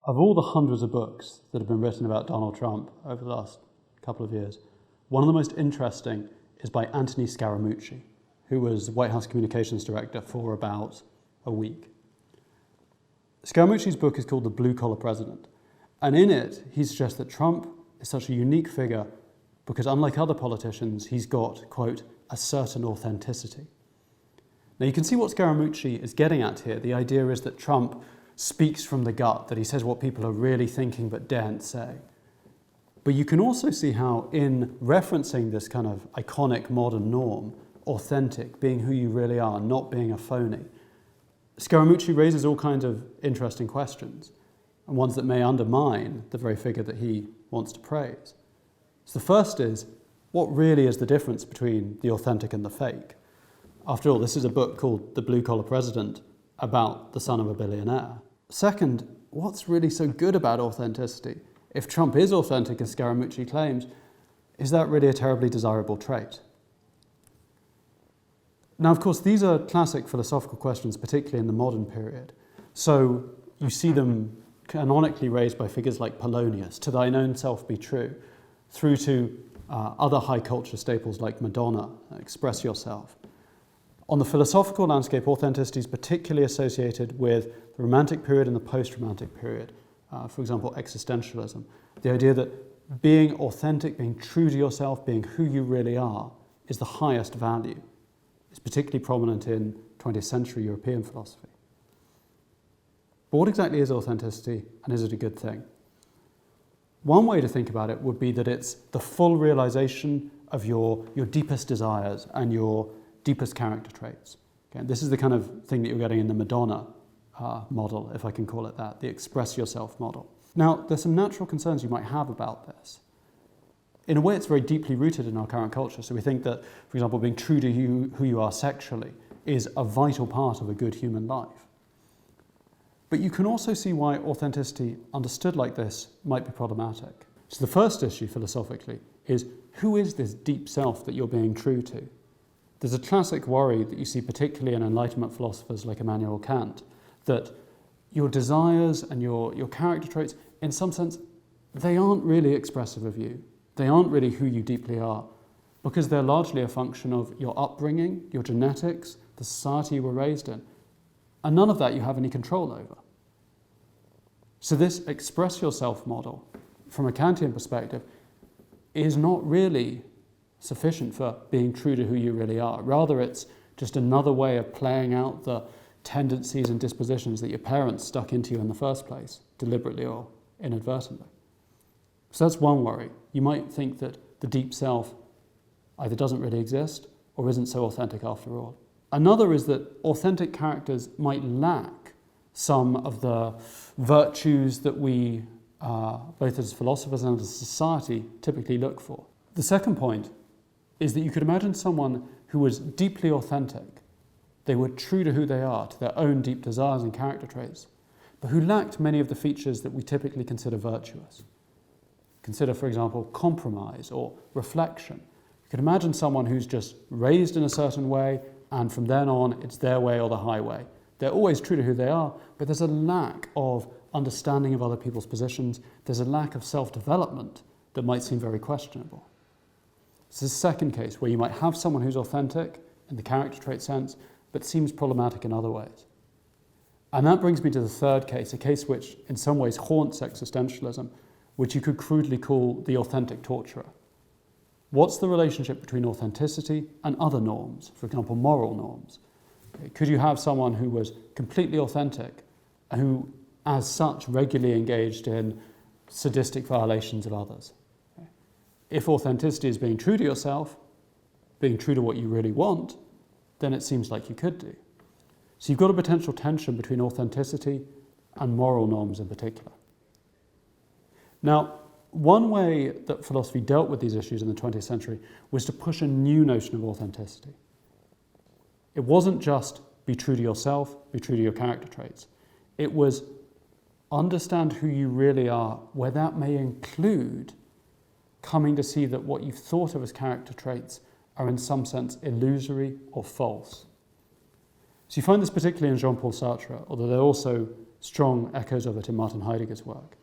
Of all the hundreds of books that have been written about Donald Trump over the last couple of years, one of the most interesting is by Antony Scaramucci, who was White House Communications Director for about a week. Scaramucci's book is called The Blue Collar President, and in it he suggests that Trump is such a unique figure because unlike other politicians, he's got, quote, a certain authenticity. Now you can see what Scaramucci is getting at here. The idea is that Trump speaks from the gut, that he says what people are really thinking but daren't say. But you can also see how in referencing this kind of iconic modern norm, authentic, being who you really are, not being a phony, Scaramucci raises all kinds of interesting questions, and ones that may undermine the very figure that he wants to praise. So the first is, what really is the difference between the authentic and the fake? After all, this is a book called The Blue Collar President about the son of a billionaire. Second, what's really so good about authenticity? If Trump is authentic, as Scaramucci claims, is that really a terribly desirable trait? Now, of course, these are classic philosophical questions, particularly in the modern period. So you see them canonically raised by figures like Polonius, to thine own self be true, through to other high culture staples like Madonna, express yourself. On the philosophical landscape, authenticity is particularly associated with the Romantic period and the post-Romantic period. For example, Existentialism. The idea that being authentic, being true to yourself, being who you really are, is the highest value. It's particularly prominent in 20th century European philosophy. But what exactly is authenticity, and is it a good thing? One way to think about it would be that it's the full realization of your deepest desires and your deepest character traits. Okay? This is the kind of thing that you're getting in the Madonna model, if I can call it that, the express yourself model. Now, there's some natural concerns you might have about this. In a way, it's very deeply rooted in our current culture. So we think that, for example, being true to who you are sexually is a vital part of a good human life. But you can also see why authenticity, understood like this, might be problematic. So the first issue, philosophically, is who is this deep self that you're being true to? There's a classic worry that you see particularly in Enlightenment philosophers like Immanuel Kant, that your desires and your character traits, in some sense, they aren't really expressive of you. They aren't really who you deeply are, because they're largely a function of your upbringing, your genetics, the society you were raised in, and none of that you have any control over. So this express yourself model, from a Kantian perspective, is not really sufficient for being true to who you really are. Rather, it's just another way of playing out the tendencies and dispositions that your parents stuck into you in the first place, deliberately or inadvertently. So that's one worry. You might think that the deep self either doesn't really exist or isn't so authentic after all. Another is that authentic characters might lack some of the virtues that we, both as philosophers and as a society, typically look for. The second point is that you could imagine someone who was deeply authentic. They were true to who they are, to their own deep desires and character traits, but who lacked many of the features that we typically consider virtuous. Consider, for example, compromise or reflection. You could imagine someone who's just raised in a certain way, and from then on, it's their way or the highway. They're always true to who they are, but there's a lack of understanding of other people's positions. There's a lack of self-development that might seem very questionable. This is the second case where you might have someone who's authentic in the character trait sense, but seems problematic in other ways. And that brings me to the third case, a case which in some ways haunts existentialism, which you could crudely call the authentic torturer. What's the relationship between authenticity and other norms, for example, moral norms? Could you have someone who was completely authentic, who as such regularly engaged in sadistic violations of others? If authenticity is being true to yourself, being true to what you really want, then it seems like you could do. So you've got a potential tension between authenticity and moral norms in particular. Now, one way that philosophy dealt with these issues in the 20th century was to push a new notion of authenticity. It wasn't just be true to yourself, be true to your character traits. It was understand who you really are, where that may include coming to see that what you've thought of as character traits are in some sense illusory or false. So you find this particularly in Jean-Paul Sartre, although there are also strong echoes of it in Martin Heidegger's work.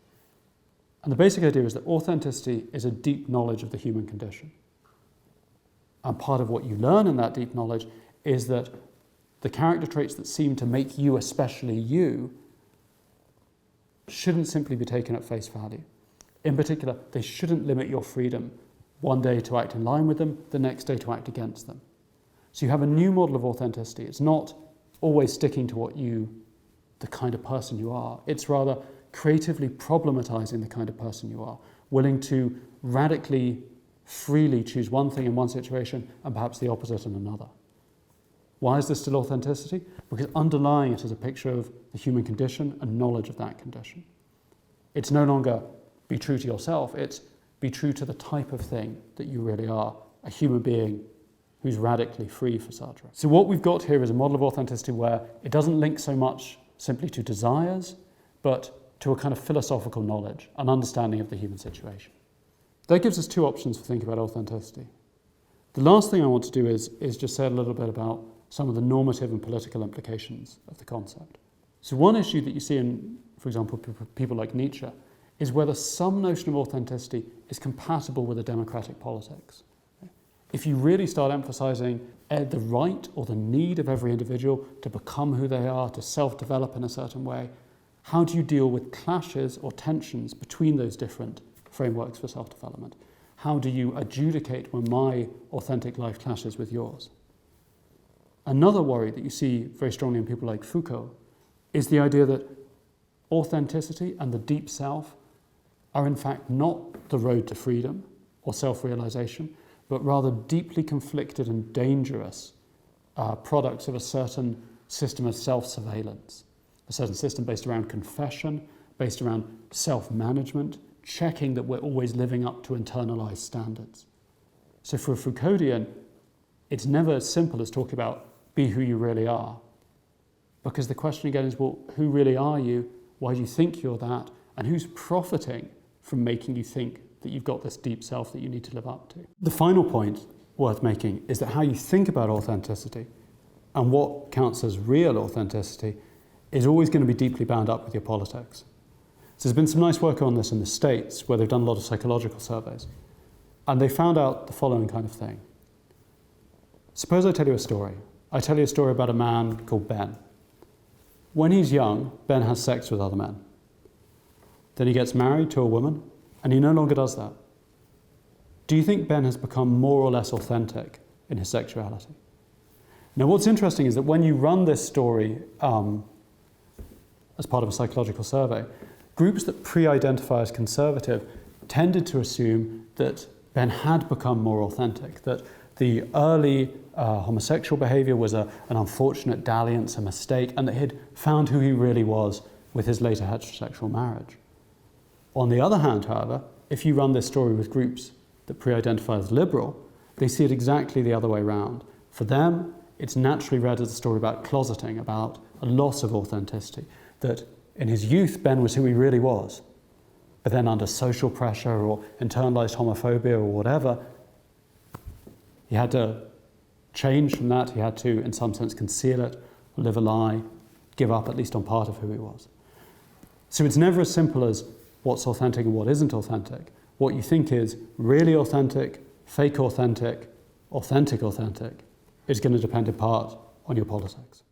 And the basic idea is that authenticity is a deep knowledge of the human condition. And part of what you learn in that deep knowledge is that the character traits that seem to make you especially you shouldn't simply be taken at face value. In particular, they shouldn't limit your freedom one day to act in line with them, the next day to act against them. So you have a new model of authenticity. It's not always sticking to the kind of person you are. It's rather creatively problematizing the kind of person you are, willing to radically, freely choose one thing in one situation and perhaps the opposite in another. Why is this still authenticity? Because underlying it is a picture of the human condition and knowledge of that condition. It's no longer be true to yourself, it's be true to the type of thing that you really are, a human being who's radically free for Sartre. So what we've got here is a model of authenticity where it doesn't link so much simply to desires, but to a kind of philosophical knowledge, an understanding of the human situation. That gives us two options for thinking about authenticity. The last thing I want to do is just say a little bit about some of the normative and political implications of the concept. So one issue that you see in, for example, people like Nietzsche is whether some notion of authenticity is compatible with a democratic politics. If you really start emphasizing the right or the need of every individual to become who they are, to self-develop in a certain way, how do you deal with clashes or tensions between those different frameworks for self-development? How do you adjudicate when my authentic life clashes with yours? Another worry that you see very strongly in people like Foucault is the idea that authenticity and the deep self are in fact not the road to freedom or self-realization, but rather deeply conflicted and dangerous products of a certain system of self-surveillance, a certain system based around confession, based around self-management, checking that we're always living up to internalized standards. So for a Foucauldian, it's never as simple as talking about be who you really are. Because the question again is, well, who really are you? Why do you think you're that? And who's profiting from making you think that you've got this deep self that you need to live up to? The final point worth making is that how you think about authenticity and what counts as real authenticity is always going to be deeply bound up with your politics. So there's been some nice work on this in the States where they've done a lot of psychological surveys. And they found out the following kind of thing. Suppose I tell you a story. I tell you a story about a man called Ben. When he's young, Ben has sex with other men. Then he gets married to a woman, and he no longer does that. Do you think Ben has become more or less authentic in his sexuality? Now, what's interesting is that when you run this story as part of a psychological survey, groups that pre-identify as conservative tended to assume that Ben had become more authentic, that the early homosexual behavior was an unfortunate dalliance, a mistake, and that he'd found who he really was with his later heterosexual marriage. On the other hand, however, if you run this story with groups that pre-identify as liberal, they see it exactly the other way around. For them, it's naturally read as a story about closeting, about a loss of authenticity, that in his youth, Ben was who he really was. But then under social pressure or internalized homophobia or whatever, he had to change from that. He had to, in some sense, conceal it, live a lie, give up at least on part of who he was. So it's never as simple as what's authentic and what isn't authentic. What you think is really authentic, fake authentic, authentic is going to depend in part on your politics.